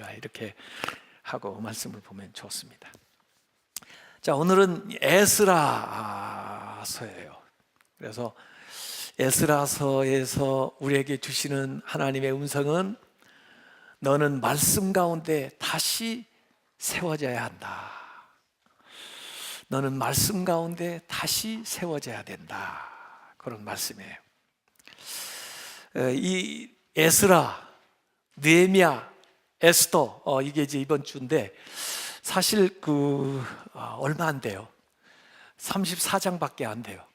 우리가 이렇게 하고 말씀을 보면 좋습니다. 자, 오늘은 에스라서예요. 그래서 에스라서에서 우리에게 주시는 하나님의 음성은 너는 말씀 가운데 다시 세워져야 한다. 너는 말씀 가운데 다시 세워져야 된다. 그런 말씀이에요. 이 에스라, 느헤미야, 에스더 이게 이제 이번 주인데 사실 얼마 안 돼요. 34장밖에 안 돼요.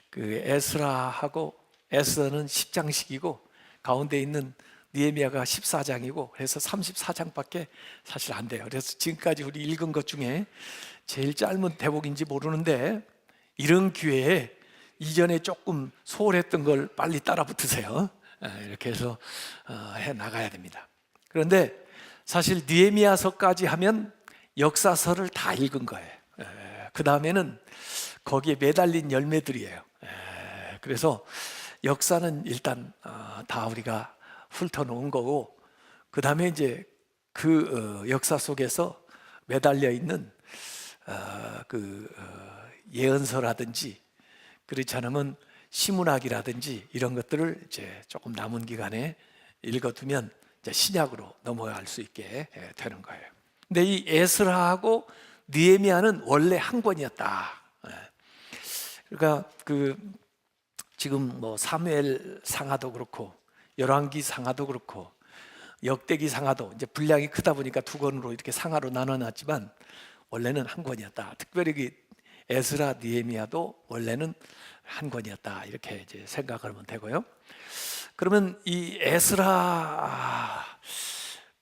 그 에스라하고 에스더는 10장씩이고 가운데 있는 느헤미야가 14장이고 그래서 34장밖에 사실 안 돼요. 그래서 지금까지 우리 읽은 것 중에 제일 짧은 대목인지 모르는데 이런 기회에 이전에 조금 소홀했던 걸 빨리 따라 붙으세요. 이렇게 해서 해 나가야 됩니다. 그런데 사실 느헤미야서까지 하면 역사서를 다 읽은 거예요. 그 다음에는 거기에 매달린 열매들이에요. 그래서 역사는 일단 다 우리가 훑어놓은 거고 그 다음에 이제 그 역사 속에서 매달려 있는 예언서라든지 그렇지 않으면 시문학이라든지 이런 것들을 이제 조금 남은 기간에 읽어두면 이제 신약으로 넘어갈 수 있게 되는 거예요. 근데 이 에스라하고 느헤미야는 원래 한 권이었다. 그러니까 지금 뭐 사무엘 상하도 그렇고 열왕기 상하도 그렇고 역대기 상하도 이제 분량이 크다 보니까 두 권으로 이렇게 상하로 나눠놨지만 원래는 한 권이었다. 특별히 에스라, 느헤미야도 원래는 한 권이었다. 이렇게 이제 생각하면 되고요. 그러면 이 에스라,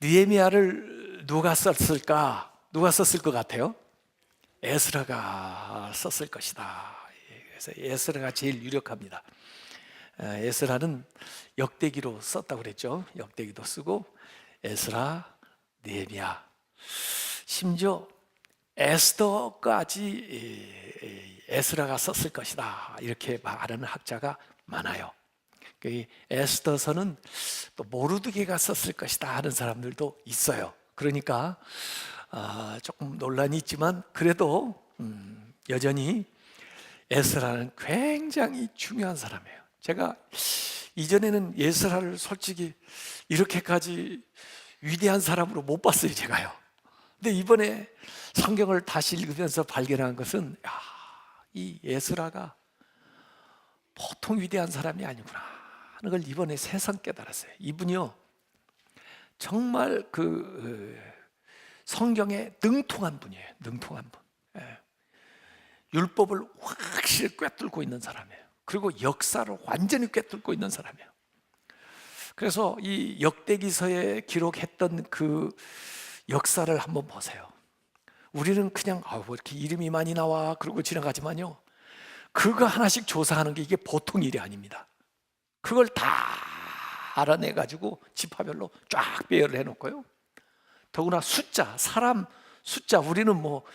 느헤미야를 누가 썼을까? 누가 썼을 것 같아요? 에스라가 썼을 것이다. 그래서 에스라가 제일 유력합니다. 에스라는 역대기로 썼다고 그랬죠. 역대기도 쓰고 에스라, 느헤미야, 심지어 에스더까지 에스라가 썼을 것이다. 이렇게 말하는 학자가 많아요. 에스더서는 또 모르드게가 썼을 것이다 하는 사람들도 있어요. 그러니까 조금 논란이 있지만 그래도 여전히 에스라는 굉장히 중요한 사람이에요. 제가 이전에는 에스라를 솔직히 이렇게까지 위대한 사람으로 못 봤어요, 제가요. 근데 이번에 성경을 다시 읽으면서 발견한 것은 이 에스라가 보통 위대한 사람이 아니구나 하는 걸 이번에 새삼 깨달았어요. 이분이요 정말 성경에 능통한 분이에요. 능통한 분. 율법을 확실히 꿰뚫고 있는 사람이에요. 그리고 역사를 완전히 꿰뚫고 있는 사람이에요. 그래서 이 역대기서에 기록했던 그 역사를 한번 보세요. 우리는 그냥 왜 이렇게 이름이 많이 나와 그러고 지나가지만요, 그거 하나씩 조사하는 게 이게 보통 일이 아닙니다. 그걸 다 알아내가지고 지파별로 쫙 배열을 해놓고요. 더구나 사람 숫자, 우리는 뭐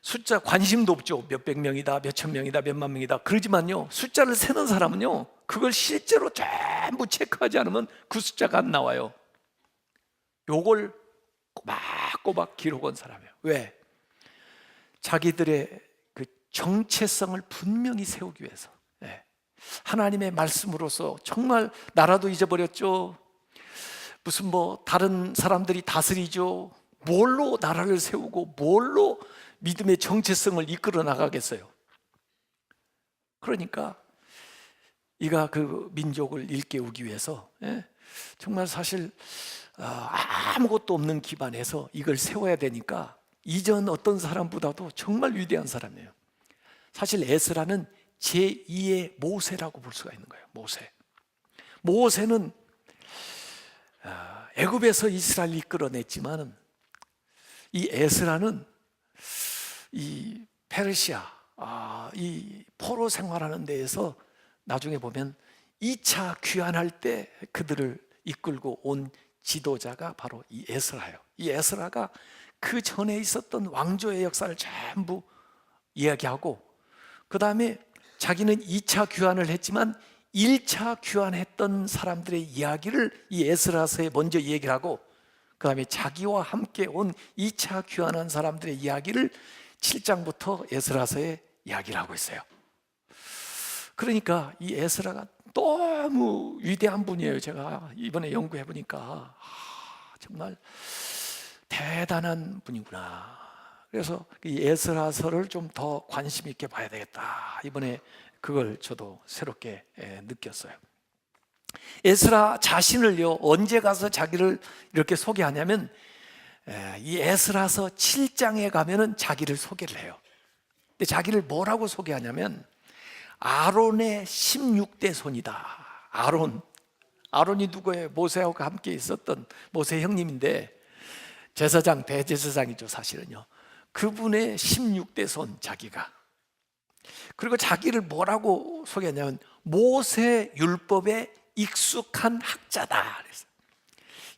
숫자 관심도 없죠. 몇백 명이다, 몇천 명이다, 몇만 명이다 그러지만요, 숫자를 세는 사람은요 그걸 실제로 전부 체크하지 않으면 그 숫자가 안 나와요. 요걸 꼬박꼬박 기록한 사람이에요. 왜? 자기들의 그 정체성을 분명히 세우기 위해서. 하나님의 말씀으로서 정말 나라도 잊어버렸죠. 무슨 뭐 다른 사람들이 다스리죠. 뭘로 나라를 세우고 뭘로 믿음의 정체성을 이끌어 나가겠어요. 그러니까 이가 그 민족을 일깨우기 위해서 정말 사실 아무것도 없는 기반에서 이걸 세워야 되니까 이전 어떤 사람보다도 정말 위대한 사람이에요. 사실 에스라는 제2의 모세라고 볼 수가 있는 거예요. 모세는 애굽에서 이스라엘을 이끌어냈지만 이 에스라는 이 페르시아, 이 포로 생활하는 데에서 나중에 보면 2차 귀환할 때 그들을 이끌고 온 지도자가 바로 이 에스라예요. 이 에스라가 그 전에 있었던 왕조의 역사를 전부 이야기하고 그 다음에 자기는 2차 귀환을 했지만 1차 귀환했던 사람들의 이야기를 이 에스라서에 먼저 얘기를 하고 그 다음에 자기와 함께 온 2차 귀환한 사람들의 이야기를 7장부터 에스라서에 이야기를 하고 있어요. 그러니까 이 에스라가 너무 위대한 분이에요. 제가 이번에 연구해 보니까 정말 대단한 분이구나. 그래서 이 에스라서를 좀 더 관심 있게 봐야 되겠다. 이번에 그걸 저도 새롭게 느꼈어요. 에스라 자신을요, 언제 가서 자기를 이렇게 소개하냐면 이 에스라서 7장에 가면은 자기를 소개를 해요. 근데 자기를 뭐라고 소개하냐면 아론의 16대 손이다. 아론이 누구예요? 모세하고 함께 있었던 모세 형님인데 제사장, 대제사장이죠 사실은요. 그분의 16대 손 자기가. 그리고 자기를 뭐라고 소개하냐면 모세 율법에 익숙한 학자다. 그래서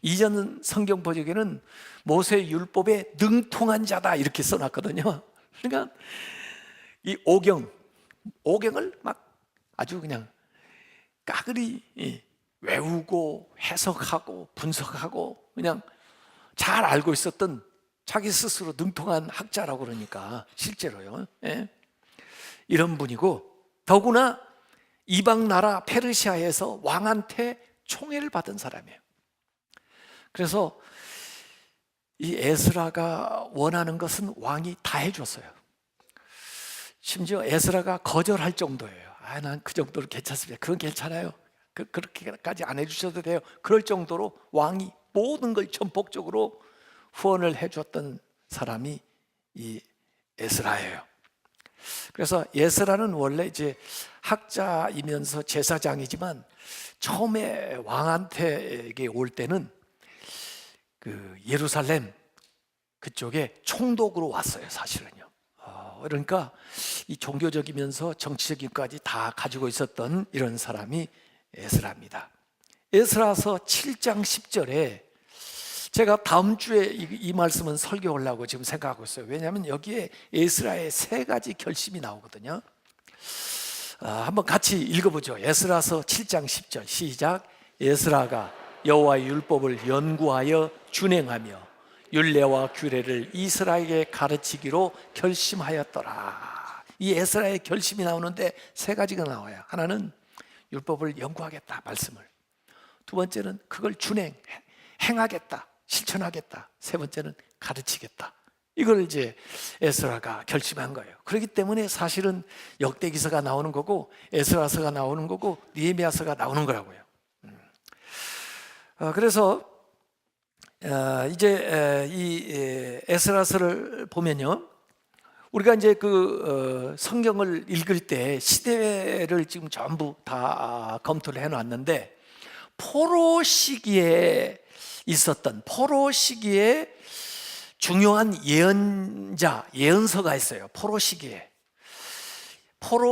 이전 성경 번역에는 모세 율법에 능통한 자다 이렇게 써놨거든요. 그러니까 이 오경을 막 아주 그냥 까그리 외우고 해석하고 분석하고 그냥 잘 알고 있었던 자기 스스로 능통한 학자라고 그러니까 실제로요. 이런 분이고 더구나 이방 나라 페르시아에서 왕한테 총애를 받은 사람이에요. 그래서 이 에스라가 원하는 것은 왕이 다 해줬어요. 심지어 에스라가 거절할 정도예요. 난 그 정도로 괜찮습니다. 그건 괜찮아요. 그렇게까지 안 해주셔도 돼요. 그럴 정도로 왕이 모든 걸 전폭적으로 후원을 해줬던 사람이 이 에스라예요. 그래서 에스라는 원래 이제 학자이면서 제사장이지만 처음에 왕한테 올 때는 그 예루살렘 그쪽에 총독으로 왔어요, 사실은요. 그러니까 이 종교적이면서 정치적인까지 다 가지고 있었던 이런 사람이 에스라입니다. 에스라서 7장 10절에 제가 다음 주에 이 말씀은 설교하려고 지금 생각하고 있어요. 왜냐하면 여기에 에스라의 3가지 결심이 나오거든요. 한번 같이 읽어보죠. 에스라서 7장 10절 시작. 에스라가 여호와의 율법을 연구하여 준행하며 율례와 규례를 이스라엘에게 가르치기로 결심하였더라. 이 에스라의 결심이 나오는데 3가지가 나와요. 하나는 율법을 연구하겠다, 말씀을. 두 번째는 그걸 행하겠다, 실천하겠다. 세 번째는 가르치겠다. 이걸 이제 에스라가 결심한 거예요. 그렇기 때문에 사실은 역대기서가 나오는 거고 에스라서가 나오는 거고 느헤미야서가 나오는 거라고요. 그래서 이제 이 에스라서를 보면요, 우리가 이제 그 성경을 읽을 때 시대를 지금 전부 다 검토를 해놨는데 포로 시기에 있었던 포로 시기에 중요한 예언서가 있어요. 포로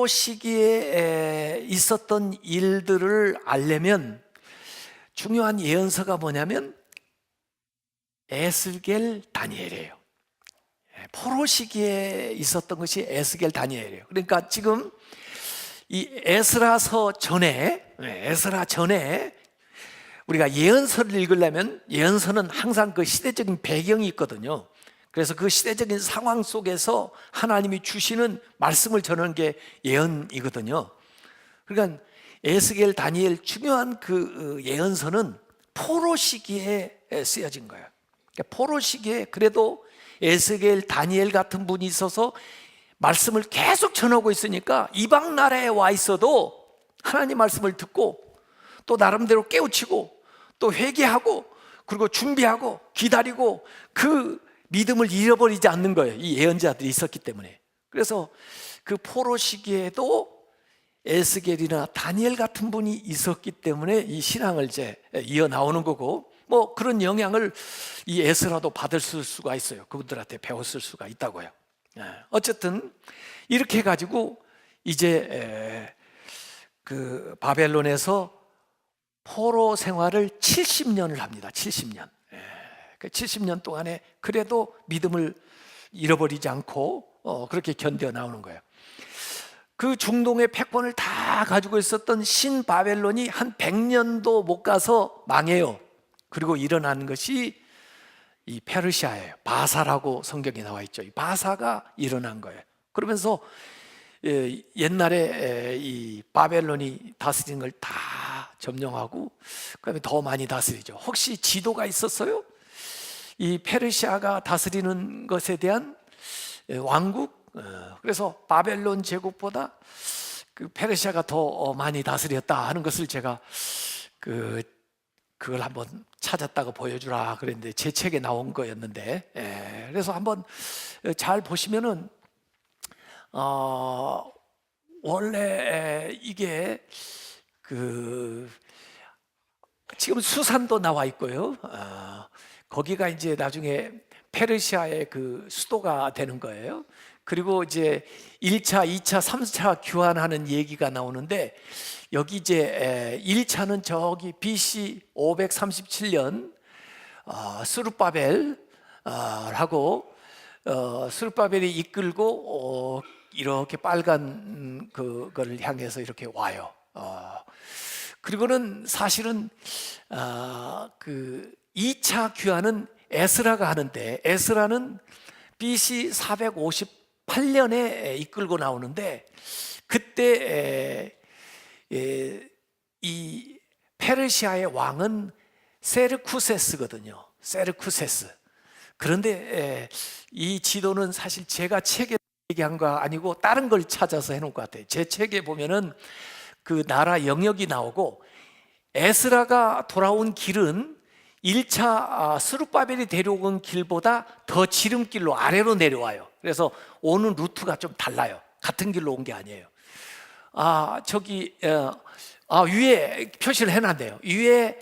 시기에 있었던 일들을 알려면 중요한 예언서가 뭐냐면 에스겔 다니엘이에요. 포로 시기에 있었던 것이 에스겔 다니엘이에요. 그러니까 지금 이 에스라 전에 우리가 예언서를 읽으려면 예언서는 항상 그 시대적인 배경이 있거든요. 그래서 그 시대적인 상황 속에서 하나님이 주시는 말씀을 전하는 게 예언이거든요. 그러니까 에스겔 다니엘 중요한 그 예언서는 포로 시기에 쓰여진 거예요. 그러니까 포로 시기에 그래도 에스겔 다니엘 같은 분이 있어서 말씀을 계속 전하고 있으니까 이방 나라에 와 있어도 하나님 말씀을 듣고 또 나름대로 깨우치고 또 회개하고 그리고 준비하고 기다리고 그 믿음을 잃어버리지 않는 거예요. 이 예언자들이 있었기 때문에. 그래서 그 포로 시기에도 에스겔이나 다니엘 같은 분이 있었기 때문에 이 신앙을 이제 이어 나오는 거고, 뭐 그런 영향을 이 에스라도 받을 수가 있어요. 그분들한테 배웠을 수가 있다고요. 어쨌든 이렇게 해가지고 이제 그 바벨론에서 포로 생활을 70년을 합니다. 70년. 그 70년 동안에 그래도 믿음을 잃어버리지 않고 그렇게 견뎌 나오는 거예요. 그 중동의 패권을 다 가지고 있었던 신바벨론이 한 100년도 못 가서 망해요. 그리고 일어나는 것이 이 페르시아예요. 바사라고 성경에 나와 있죠. 이 바사가 일어난 거예요. 그러면서 옛날에 이 바벨론이 다스리는 걸 다 점령하고 그다음에 더 많이 다스리죠. 혹시 지도가 있었어요? 이 페르시아가 다스리는 것에 대한 왕국? 그래서 바벨론 제국보다 그 페르시아가 더 많이 다스렸다 하는 것을 제가 그걸 한번 찾았다고 보여주라 그랬는데 제 책에 나온 거였는데, 그래서 한번 잘 보시면은 원래 이게 지금 수산도 나와 있고요. 거기가 이제 나중에 페르시아의 그 수도가 되는 거예요. 그리고 이제 1차, 2차, 3차 교환하는 얘기가 나오는데 여기 이제 1차는 저기 BC 537년 스룹바벨하고 스룹바벨이 이끌고 이렇게 빨간 그거를 향해서 이렇게 와요. 그리고는 사실은 그 2차 귀환은 에스라가 하는데 에스라는 BC 458년에 이끌고 나오는데 그때 이 페르시아의 왕은 세르쿠세스거든요. 세르쿠세스. 그런데 이 지도는 사실 제가 책에 얘기한 거 아니고 다른 걸 찾아서 해놓은 것 같아요. 제 책에 보면은 그 나라 영역이 나오고 에스라가 돌아온 길은 1차 스룹바벨이 데려온 길보다 더 지름길로 아래로 내려와요. 그래서 오는 루트가 좀 달라요. 같은 길로 온 게 아니에요. 위에 표시를 해놨네요. 위에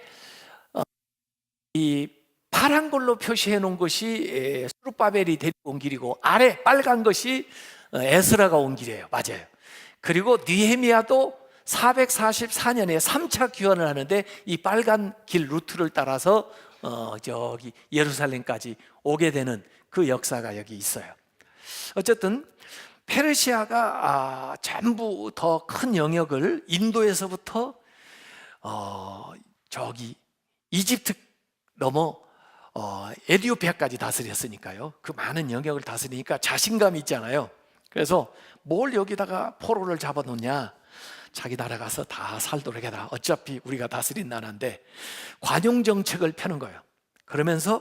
이 파란 걸로 표시해 놓은 것이 스룹바벨이 데려온 길이고 아래 빨간 것이 에스라가 온 길이에요. 맞아요. 그리고 느헤미야도 444년에 3차 귀환을 하는데 이 빨간 길 루트를 따라서 저기 예루살렘까지 오게 되는 그 역사가 여기 있어요. 어쨌든 페르시아가 전부 더 큰 영역을 인도에서부터 저기 이집트 넘어 에티오피아까지 다스렸으니까요. 그 많은 영역을 다스리니까 자신감이 있잖아요. 그래서 뭘 여기다가 포로를 잡아놓냐, 자기 나라 가서 다 살도록 해라. 어차피 우리가 다스린 나라인데 관용 정책을 펴는 거예요. 그러면서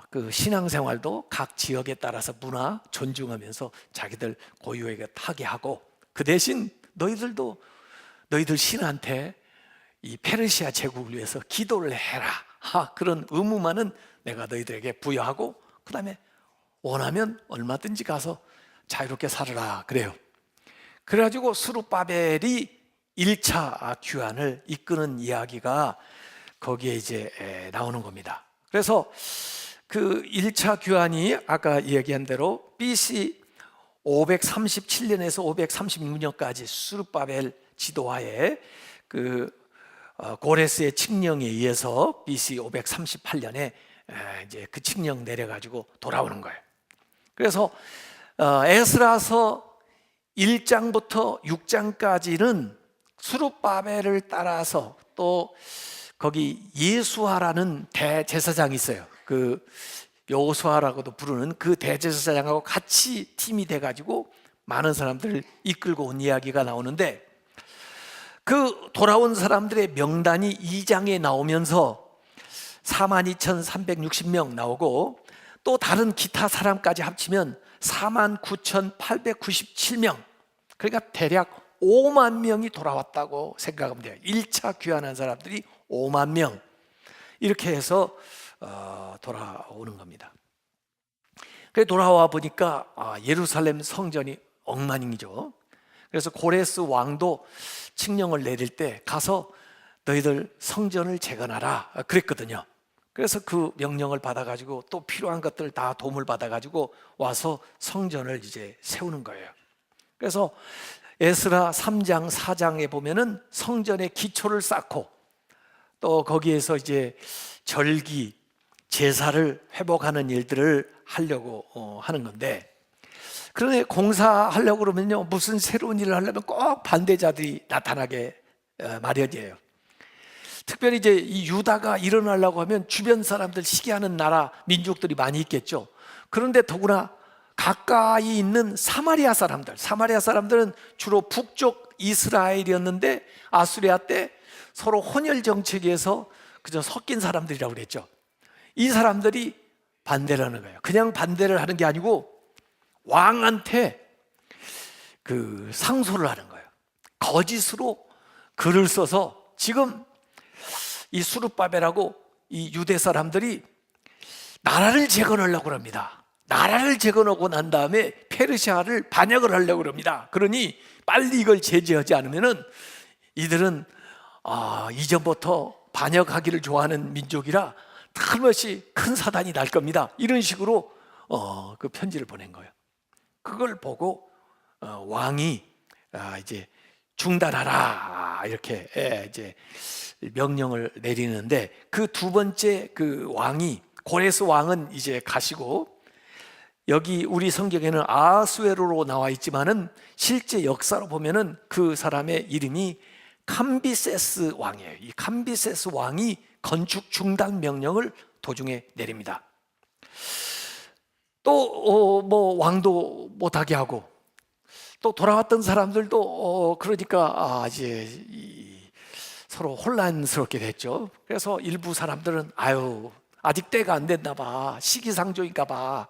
그 신앙생활도 각 지역에 따라서 문화 존중하면서 자기들 고유에게 하게 하고, 그 대신 너희들 신한테 이 페르시아 제국을 위해서 기도를 해라. 그런 의무만은 내가 너희들에게 부여하고, 그 다음에 원하면 얼마든지 가서 자유롭게 살아라 그래요. 그래가지고 스룹바벨이 1차 귀환을 이끄는 이야기가 거기에 이제 나오는 겁니다. 그래서 그 1차 귀환이 아까 얘기한 대로 BC 537년에서 536년까지 스룹바벨 지도하에 그 고레스의 칙령에 의해서 BC 538년에 이제 그 칙령 내려가지고 돌아오는 거예요. 그래서 에스라서 1장부터 6장까지는 스룹바벨을 따라서 또 거기 예수아라는 대제사장이 있어요. 그 여호수아라고도 부르는 그 대제사장하고 같이 팀이 돼가지고 많은 사람들을 이끌고 온 이야기가 나오는데, 그 돌아온 사람들의 명단이 2장에 나오면서 42,360명 나오고, 또 다른 기타 사람까지 합치면 49,897명, 그러니까 대략 5만 명이 돌아왔다고 생각하면 돼요. 1차 귀환한 사람들이 5만 명, 이렇게 해서 돌아오는 겁니다. 그래 돌아와 보니까 예루살렘 성전이 엉망이죠. 그래서 고레스 왕도 칙령을 내릴 때 가서 너희들 성전을 재건하라 그랬거든요. 그래서 그 명령을 받아가지고 또 필요한 것들 다 도움을 받아가지고 와서 성전을 이제 세우는 거예요. 그래서 에스라 3장 4장에 보면은 성전의 기초를 쌓고, 또 거기에서 이제 절기 제사를 회복하는 일들을 하려고 하는 건데, 그런데 공사하려고 그러면요, 무슨 새로운 일을 하려면 꼭 반대자들이 나타나게 마련이에요. 특별히 이제 이 유다가 일어나려고 하면 주변 사람들 시기하는 나라 민족들이 많이 있겠죠. 그런데 더구나 가까이 있는 사마리아 사람들은 주로 북쪽 이스라엘이었는데 아수리아 때 서로 혼혈 정책에서 그저 섞인 사람들이라고 그랬죠. 이 사람들이 반대를 하는 거예요. 그냥 반대를 하는 게 아니고 왕한테 그 상소를 하는 거예요. 거짓으로 글을 써서 지금 이 수르바벨하고 이 유대 사람들이 나라를 재건하려고 합니다. 나라를 재건하고 난 다음에 페르시아를 반역을 하려고 합니다. 그러니 빨리 이걸 제재하지 않으면은 이들은 이전부터 반역하기를 좋아하는 민족이라 틀림없이 큰 사단이 날 겁니다. 이런 식으로 그 편지를 보낸 거예요. 그걸 보고 왕이 이제 중단하라 이렇게 이제 명령을 내리는데, 그 두 번째 그 왕이 고레스 왕은 이제 가시고, 여기 우리 성경에는 아하수에로로 나와 있지만은 실제 역사로 보면은 그 사람의 이름이 캄비세스 왕이에요. 이 캄비세스 왕이 건축 중단 명령을 도중에 내립니다. 또 뭐 왕도 못하게 하고, 또 돌아왔던 사람들도 그러니까 이제 서로 혼란스럽게 됐죠. 그래서 일부 사람들은 아직 때가 안 됐나 봐, 시기상조인가 봐,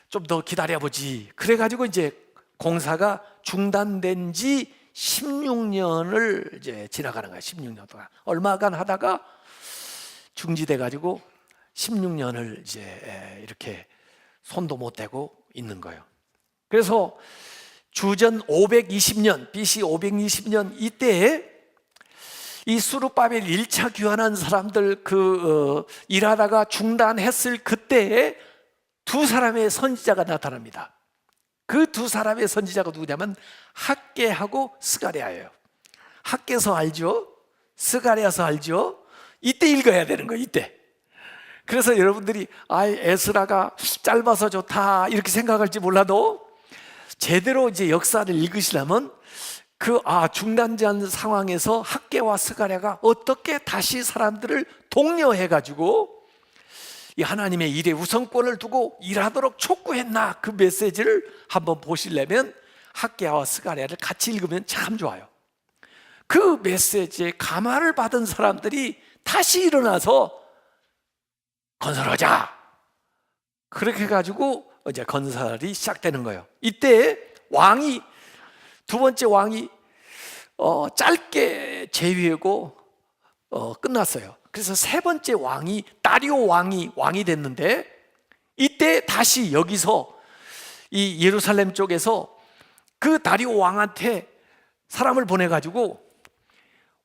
좀 더 기다려보지. 그래가지고 이제 공사가 중단된 지 16년을 이제 지나가는 거야. 16년 동안 얼마간 하다가 중지돼가지고 16년을 이제 이렇게 손도 못 대고 있는 거예요. 그래서 주전 520년, BC 520년 이때에 이 수르바벨 1차 귀환한 사람들 일하다가 중단했을 그때에 두 사람의 선지자가 나타납니다. 그 두 사람의 선지자가 누구냐면 학개하고 스가랴예요. 학개서 알죠? 스가랴서 알죠? 이때 읽어야 되는 거예요. 이때. 그래서 여러분들이 에스라가 짧아서 좋다 이렇게 생각할지 몰라도 제대로 이제 역사를 읽으시려면 중단된 상황에서 학개와 스가랴가 어떻게 다시 사람들을 독려해가지고 이 하나님의 일에 우선권을 두고 일하도록 촉구했나, 그 메시지를 한번 보시려면 학개와 스가랴를 같이 읽으면 참 좋아요. 그 메시지에 감화를 받은 사람들이 다시 일어나서 건설하자, 그렇게 해가지고 이제 건설이 시작되는 거예요. 이때 두 번째 왕이 짧게 재위하고 끝났어요. 그래서 세 번째 왕이 다리오 왕이 됐는데, 이때 다시 여기서 이 예루살렘 쪽에서 그 다리오 왕한테 사람을 보내가지고,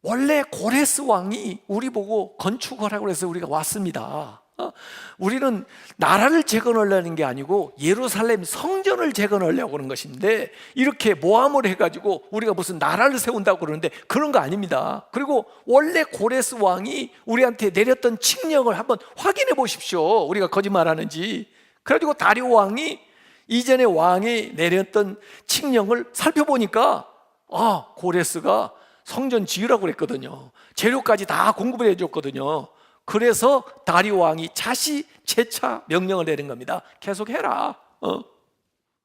원래 고레스 왕이 우리 보고 건축하라고 해서 우리가 왔습니다. 우리는 나라를 재건하려는 게 아니고 예루살렘 성전을 재건하려고 하는 것인데, 이렇게 모함을 해가지고 우리가 무슨 나라를 세운다고 그러는데 그런 거 아닙니다. 그리고 원래 고레스 왕이 우리한테 내렸던 칙령을 한번 확인해 보십시오, 우리가 거짓말하는지. 그래가지고 다리오 왕이 이전에 왕이 내렸던 칙령을 살펴보니까 고레스가 성전 지으라고 그랬거든요. 재료까지 다 공급을 해줬거든요. 그래서 다리오 왕이 다시 재차 명령을 내린 겁니다. 계속해라.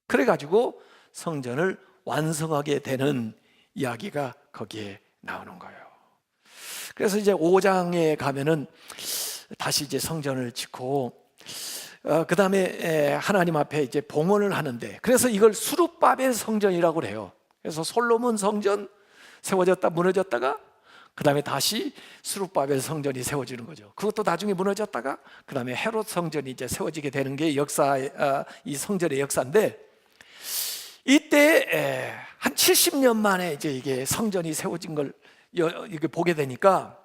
그래가지고 성전을 완성하게 되는 이야기가 거기에 나오는 거예요. 그래서 이제 5장에 가면은 다시 이제 성전을 짓고, 그 다음에 하나님 앞에 이제 봉헌을 하는데, 그래서 이걸 수르바벨 성전이라고 그래요. 그래서 솔로몬 성전 세워졌다 무너졌다가 그 다음에 다시 수르바벨 성전이 세워지는 거죠. 그것도 나중에 무너졌다가 그 다음에 헤롯 성전이 이제 세워지게 되는 게 이 성전의 역사인데, 이때 한 70년 만에 이제 이게 성전이 세워진 걸 이렇게 보게 되니까,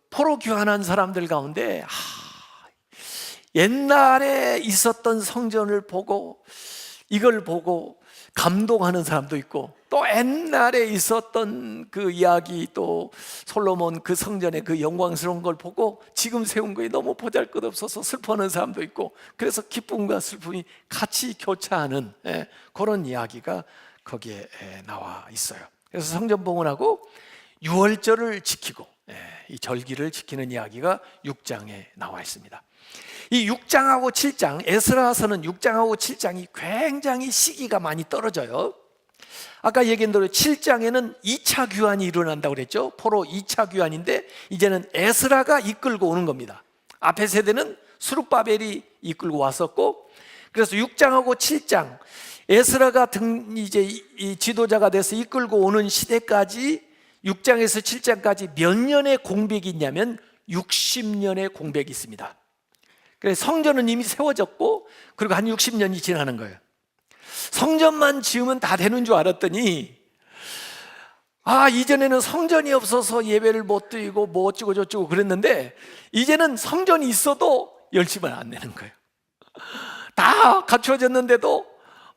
포로 귀환한 사람들 가운데 옛날에 있었던 성전을 보고 이걸 보고 감동하는 사람도 있고, 또 옛날에 있었던 그 이야기, 또 솔로몬 그 성전의 그 영광스러운 걸 보고 지금 세운 거에 너무 보잘것없어서 슬퍼하는 사람도 있고, 그래서 기쁨과 슬픔이 같이 교차하는 그런 이야기가 거기에 나와 있어요. 그래서 성전 봉헌하고 유월절을 지키고 이 절기를 지키는 이야기가 6장에 나와 있습니다. 이 6장하고 7장, 에스라서는 6장하고 7장이 굉장히 시기가 많이 떨어져요. 아까 얘기한 대로 7장에는 2차 귀환이 일어난다고 그랬죠. 포로 2차 귀환인데 이제는 에스라가 이끌고 오는 겁니다. 앞의 세대는 스룹바벨이 이끌고 왔었고, 그래서 6장하고 7장 에스라가 이제 이 지도자가 돼서 이끌고 오는 시대까지 6장에서 7장까지 몇 년의 공백이 있냐면 60년의 공백이 있습니다. 그래서 성전은 이미 세워졌고 그리고 한 60년이 지나는 거예요. 성전만 지으면 다 되는 줄 알았더니 이전에는 성전이 없어서 예배를 못 드리고 뭐 어쩌고 저쩌고 그랬는데 이제는 성전이 있어도 열심을 안 내는 거예요. 다 갖춰졌는데도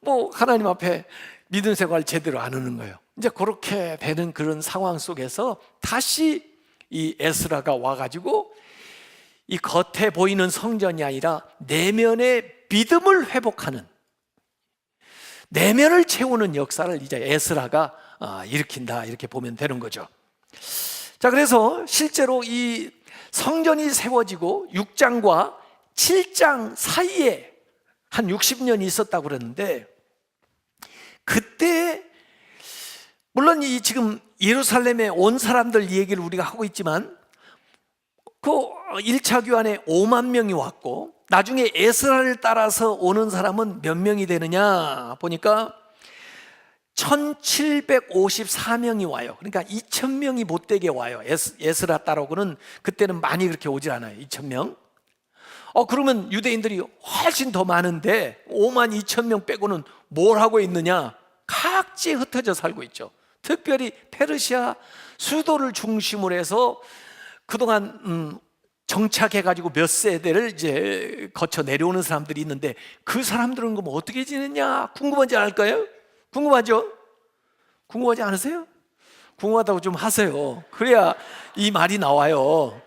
뭐 하나님 앞에 믿음 생활 제대로 안 하는 거예요. 이제 그렇게 되는 그런 상황 속에서 다시 이 에스라가 와가지고 이 겉에 보이는 성전이 아니라 내면의 믿음을 회복하는, 내면을 채우는 역사를 이제 에스라가 일으킨다, 이렇게 보면 되는 거죠. 자, 그래서 실제로 이 성전이 세워지고 6장과 7장 사이에 한 60년이 있었다고 그러는데, 그때 물론 이 지금 예루살렘에 온 사람들 얘기를 우리가 하고 있지만 그 1차 교환에 5만 명이 왔고 나중에 에스라를 따라서 오는 사람은 몇 명이 되느냐 보니까 1754명이 와요. 그러니까 2000명이 못되게 와요. 에스라 따라오고는 그때는 많이 그렇게 오질 않아요. 2000명. 그러면 유대인들이 훨씬 더 많은데 5만 2천 명 빼고는 뭘 하고 있느냐? 각지에 흩어져 살고 있죠. 특별히 페르시아 수도를 중심으로 해서 그동안 정착해가지고 몇 세대를 이제 거쳐 내려오는 사람들이 있는데 그 사람들은 그럼 어떻게 지냈냐? 궁금하지 않을까요? 궁금하죠? 궁금하지 않으세요? 궁금하다고 좀 하세요. 그래야 이 말이 나와요.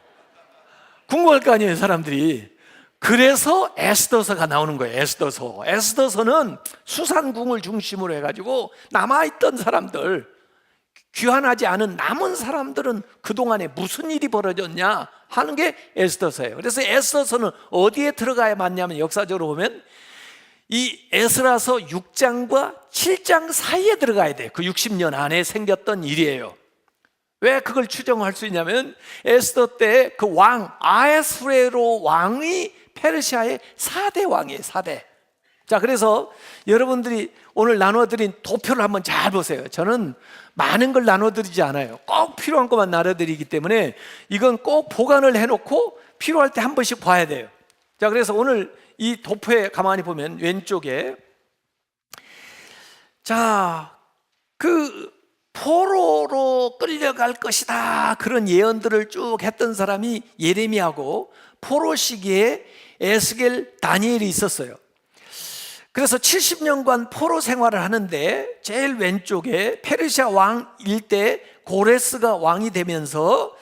궁금할 거 아니에요, 사람들이. 그래서 에스더서가 나오는 거예요. 에스더서는 수산궁을 중심으로 해가지고 남아있던 사람들, 귀환하지 않은 남은 사람들은 그동안에 무슨 일이 벌어졌냐 하는 게 에스더서예요. 그래서 에스더서는 어디에 들어가야 맞냐면 역사적으로 보면 이 에스라서 6장과 7장 사이에 들어가야 돼요. 그 60년 안에 생겼던 일이에요. 왜 그걸 추정할 수 있냐면 에스더 때 그 왕 아하스웨로 왕이 페르시아의 4대 왕이에요. 4대. 자, 그래서 여러분들이 오늘 나눠드린 도표를 한번 잘 보세요. 저는 많은 걸 나눠드리지 않아요. 꼭 필요한 것만 나눠드리기 때문에 이건 꼭 보관을 해놓고 필요할 때 한 번씩 봐야 돼요. 자, 그래서 오늘 이 도표에 가만히 보면 왼쪽에 자, 그 포로로 끌려갈 것이다 그런 예언들을 쭉 했던 사람이 예레미야고 포로 시기에 에스겔, 다니엘이 있었어요. 그래서 70년간 포로 생활을 하는데 제일 왼쪽에 페르시아 왕일 때 고레스가 왕이 되면서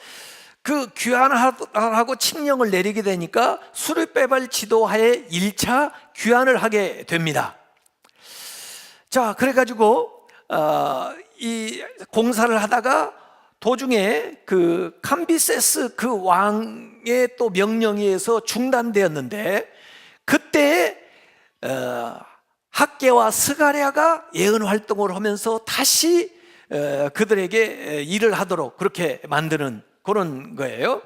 그 귀환하라고 칙령을 내리게 되니까 수르베벨 지도하에 1차 귀환을 하게 됩니다. 자, 그래가지고 이 공사를 하다가 도중에 그 캄비세스 그 왕의 또 명령에 의해서 중단되었는데 그때 학개와 스가랴가 예언 활동을 하면서 다시 그들에게 일을 하도록 그렇게 만드는 그런 거예요.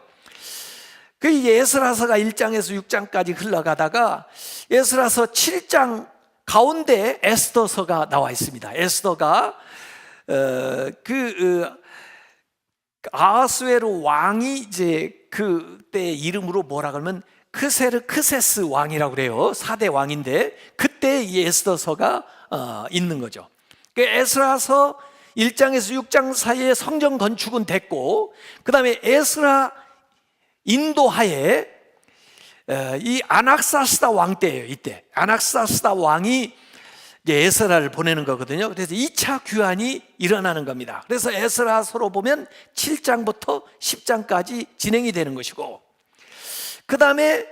그 에스라서가 1장에서 6장까지 흘러가다가 에스라서 7장 가운데 에스더서가 나와 있습니다. 에스더가 아하스웨로 왕이 이제 그때 이름으로 뭐라 그러면 크세르크세스 왕이라고 그래요. 4대 왕인데 그때 이 에스더서가 있는 거죠. 그 에스라서 1장에서 6장 사이에 성전 건축은 됐고 그 다음에 에스라 인도하에 이 아낙사스다 왕 때예요. 이때 아낙사스다 왕이 에스라를 보내는 거거든요. 그래서 2차 귀환이 일어나는 겁니다. 그래서 에스라서로 보면 7장부터 10장까지 진행이 되는 것이고 그 다음에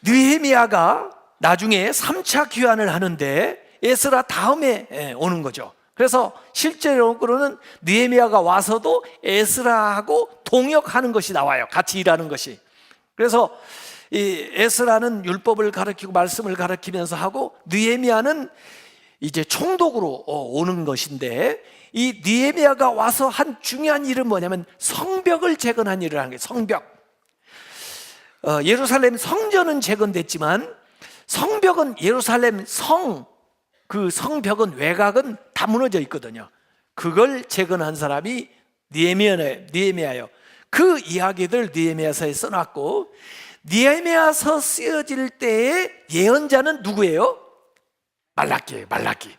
느헤미야가 나중에 3차 귀환을 하는데 에스라 다음에 오는 거죠. 그래서 실제로는 느헤미야가 와서도 에스라하고 동역하는 것이 나와요. 같이 일하는 것이. 그래서 이 에스라는 율법을 가르치고 말씀을 가르치면서 하고, 느헤미야는 이제 총독으로 오는 것인데, 이 느헤미야가 와서 한 중요한 일은 뭐냐면 성벽을 재건한 일을 하는 거예요. 성벽. 예루살렘 성전은 재건됐지만 성벽은, 예루살렘 그 성벽은, 외곽은 다 무너져 있거든요. 그걸 재건한 사람이 느헤미야예요. 그 이야기들 느헤미야서에 써놨고, 느헤미야서 쓰여질 때의 예언자는 누구예요? 말라기예요. 말라기.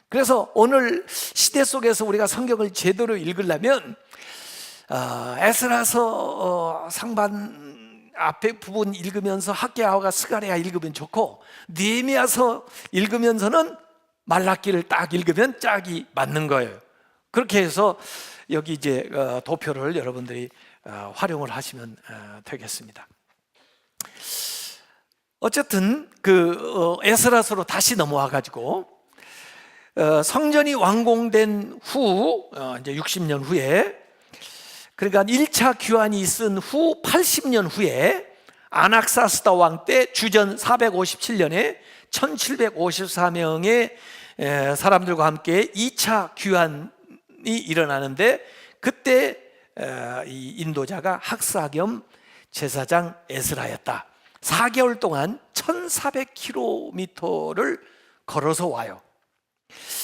그래서 오늘 시대 속에서 우리가 성경을 제대로 읽으려면 에스라서 상반 앞에 부분 읽으면서 학개야와 스가랴 읽으면 좋고, 느헤미야서 읽으면서는 말라기를 딱 읽으면 짝이 맞는 거예요. 그렇게 해서 여기 이제 도표를 여러분들이 활용을 하시면 되겠습니다. 어쨌든 그 에스라서로 다시 넘어와 가지고 성전이 완공된 후 이제 60년 후에, 그러니까 1차 규환이 있은 후 80년 후에 아낙사스다 왕 때 주전 457년에 1754명의 사람들과 함께 2차 규환이 일어나는데, 그때 이 인도자가 학사 겸 제사장 에스라였다. 4개월 동안 1400km를 걸어서 와요.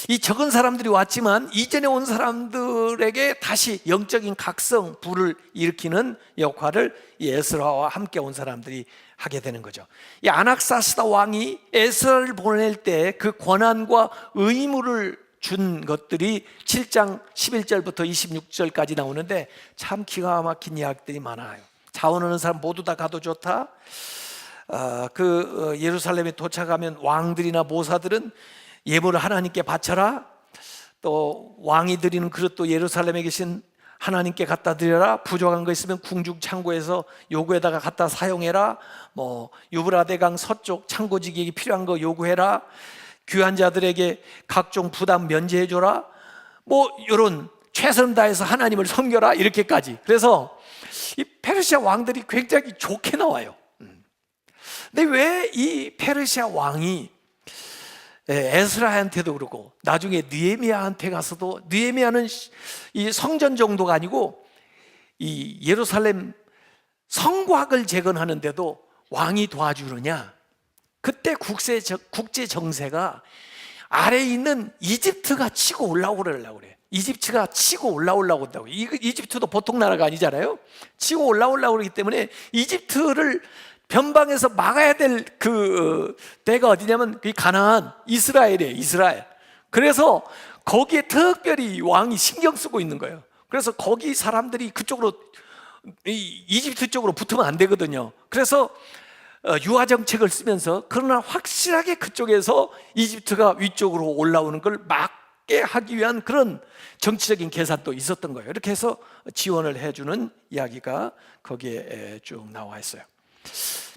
이 적은 사람들이 왔지만 이전에 온 사람들에게 다시 영적인 각성, 불을 일으키는 역할을 이 에스라와 함께 온 사람들이 하게 되는 거죠. 이 아낙사스다 왕이 에스라를 보낼 때 그 권한과 의무를 준 것들이 7장 11절부터 26절까지 나오는데 참 기가 막힌 이야기들이 많아요. 자원하는 사람 모두 다 가도 좋다. 예루살렘에 도착하면 왕들이나 모사들은 예물을 하나님께 바쳐라. 또 왕이 드리는 그릇도 예루살렘에 계신 하나님께 갖다 드려라. 부족한 거 있으면 궁중 창고에서 요구에다가 갖다 사용해라. 뭐 유브라데강 서쪽 창고지기에 필요한 거 요구해라. 귀한 자들에게 각종 부담 면제해 줘라. 뭐 이런 최선 다해서 하나님을 섬겨라, 이렇게까지. 그래서 이 페르시아 왕들이 굉장히 좋게 나와요. 근데 왜 이 페르시아 왕이 에스라한테도 그러고 나중에 느헤미야한테 가서도, 느헤미야는 이 성전 정도가 아니고 이 예루살렘 성곽을 재건하는데도 왕이 도와주느냐? 그때 국제 정세가 아래에 있는 이집트가 치고 올라오려고 그래. 이집트가 치고 올라오려고 한다고. 이집트도 보통 나라가 아니잖아요. 치고 올라오려고 그러기 때문에 이집트를 변방에서 막아야 될 그 때가 어디냐면 그 가나안, 이스라엘이에요. 이스라엘. 그래서 거기에 특별히 왕이 신경 쓰고 있는 거예요. 그래서 거기 사람들이 그쪽으로, 이집트 쪽으로 붙으면 안 되거든요. 그래서 유화 정책을 쓰면서, 그러나 확실하게 그쪽에서 이집트가 위쪽으로 올라오는 걸 막게 하기 위한 그런 정치적인 계산도 있었던 거예요. 이렇게 해서 지원을 해주는 이야기가 거기에 쭉 나와 있어요.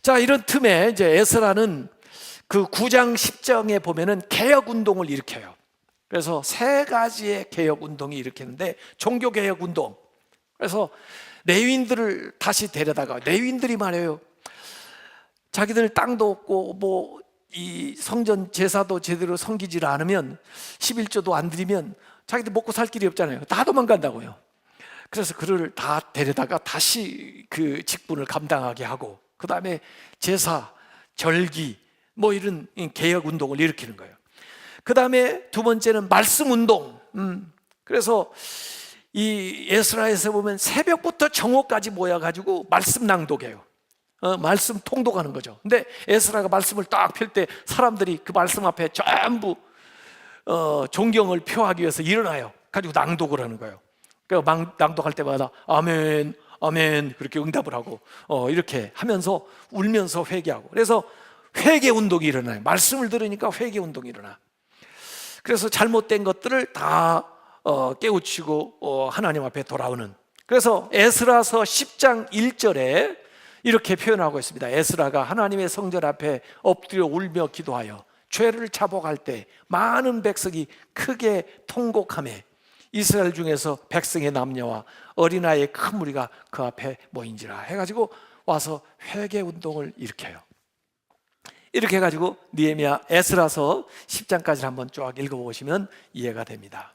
자, 이런 틈에 이제 에스라는 그 9장 10장에 보면은 개혁 운동을 일으켜요. 그래서 3가지의 개혁 운동이 일으키는데, 종교 개혁 운동. 그래서 레위인들을 다시 데려다가, 레위인들이 말해요. 자기들 땅도 없고 뭐 이 성전 제사도 제대로 섬기질 않으면, 11조도 안 드리면 자기들 먹고 살 길이 없잖아요. 다 도망간다고요. 그래서 그를 다 데려다가 다시 그 직분을 감당하게 하고, 그 다음에 제사, 절기, 뭐 이런 개혁 운동을 일으키는 거예요. 그 다음에 두 번째는 말씀 운동. 그래서 이 에스라에서 보면 새벽부터 정오까지 모여가지고 말씀 낭독해요. 말씀 통독하는 거죠. 근데 에스라가 말씀을 딱 펼 때 사람들이 그 말씀 앞에 전부 존경을 표하기 위해서 일어나요. 가지고 낭독을 하는 거예요. 그러니까 낭독할 때마다 아멘, 아멘 그렇게 응답을 하고 이렇게 하면서 울면서 회개하고, 그래서 회개 운동이 일어나요. 말씀을 들으니까 회개 운동이 일어나. 그래서 잘못된 것들을 다 깨우치고 하나님 앞에 돌아오는. 그래서 에스라서 10장 1절에 이렇게 표현하고 있습니다. 에스라가 하나님의 성전 앞에 엎드려 울며 기도하여 죄를 자복할 때 많은 백성이 크게 통곡하며 이스라엘 중에서 백성의 남녀와 어린아이의 큰 무리가 그 앞에 모인지라 해가지고 와서 회개 운동을 일으켜요. 이렇게 해가지고 느헤미야, 에스라서 10장까지 한번 쫙 읽어보시면 이해가 됩니다.